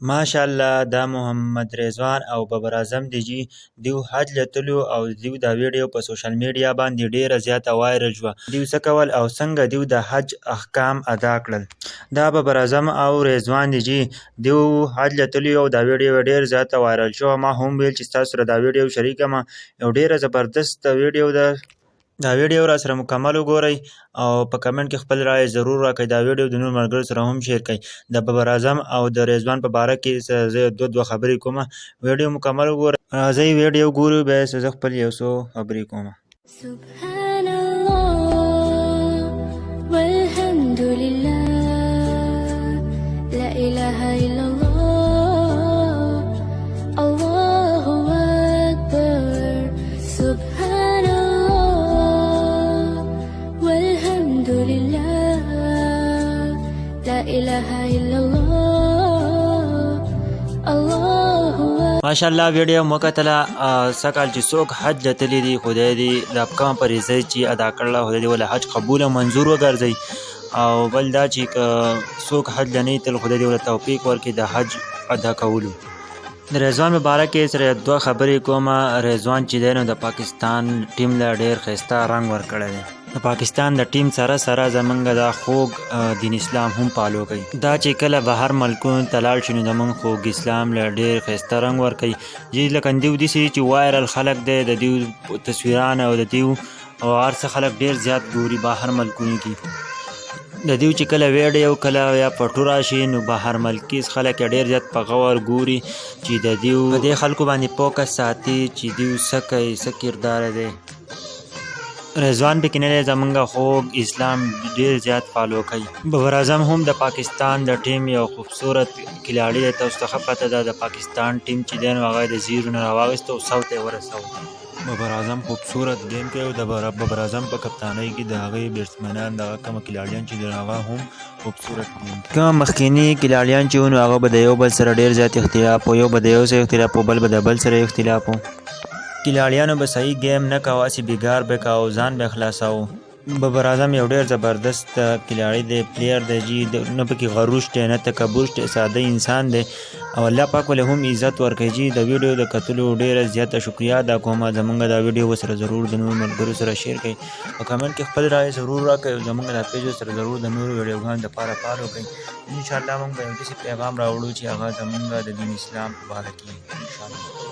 ماشاءالله دا محمد رضوان او بابر اعظم دی جی دیو حج لتلو او دیو دا ویډیو په سوشل میډیا باندې ډیره زیاته وایرل شوه. دیو څه کول او څنګه دیو د حج احکام ادا کړل. دا بابر اعظم او رضوان دی جی دیو حج لتلو او دا ویډیو ډیر زیاته وایرل شوه. ما هم ویل چې تاسو سره دا ویډیو شریکم، یو ډیره زبردست ویډیو ده. دا ویډیو را سره مکمل وګورئ او په کمنټ کې خپل رائے ضرور راکړئ. دا ویډیو د نور ملګرو سره هم شیر کړئ. د بابر اعظم او د رضوان په باره کې زه دوه خبرې کوم. ویډیو مکمل وګورئ. راځئ ویډیو ګورو، بیا زه خپل یو څو خبرې کوم. سبحان الله والحمد لله لا اله الا الله الله اکبر. سبحان الله والحمد لله لا اله الا الله الله. ماشاءالله ویډیو مکتله سکال چې څوک حج لتلی دی خدای دی د کم فریضه چې ادا کړله خدای دی ولا حج قبول او منظور وګرځي. او بل دا چې څوک حج لنی تل خدای دی ولا توفیق ورکړي د حج ادا کولو. د رضوان مبارک سره دوه خبرې کوم. رضوان چې دی نو د پاکستان ټیم له ډیر ښایسته رنګ ورکړی دی. د پاکستان د ټیم سره سره زمونږ دا خوږ دین اسلام هم فالو کوي. دا چې کله بهر ملکونو ته لاړ شي نو زمونږ خوږ اسلام له ډیر ښایسته رنګ ورکوي. لکه دیو داسې چې وایرل خلک دی د دیو تصویران او د دیو هر څه خلک ډیر زیات ګوري بهر ملکونو کې. د دیو چې کله ویډیو کله یا پټو راشي نو بهر ملکي خلک ډیر زیات په غور ګوري چې د دیو په دې خلکو باندې فوکس ساتي چې دیو څه کوي څه کردار دی. رضوان پکې نه دی، زمونږ خوږ اسلام ډیر زیات فالو کوي. بابر اعظم هم د پاکستان د ټیم یو خوبصورت کلاړي دی. تاسو ته ښه پته ده د پاکستان ټیم چې دی نو هغه د زیرو نه راواخیست او 100 ته یې ورساوه. بابر اعظم خوبصورت ګیم کوي او د بابر اعظم په کپتانۍ کې د هغې بیټسمنان دغه کومه کلاړیان چې دی هغه هم خوبصورت ګیم کوي. کوم مخکیني کلاړیان چې وو نو هغه به د یو بل سره ډیر زیات اختلاف و، یو به د یو سره اختلاف و، بل به د بل سره اختلاف و. کلاړیانو به صحیح گیم نه کاوه، هسې بیګار به کاوه، ځان به خلاصاوه. بابر اعظم یو ډیر زبردست کلاړی دی، پلیر دی جی، نه پکې غرور شته نه تکبر شته، ساده انسان دی او الله پاک ولې هم عزت ورکوي جی. د ویډیو د کتلو ډیره زیاته شکریا ادا کوم. زمونږ دا ویډیو سره ضرور د نورو ملګرو سره شیر کړئ او کمنټ کې خپل رائے ضرور راکړئ او زمونږ دا پیج سره ضرور د نورو ویډیوګانو دپاره فالو کړئ. انشاءالله موږ به یو داسې پیغام راوړو چې هغه زمونږ د دین اسلام په باره کې انشاءالله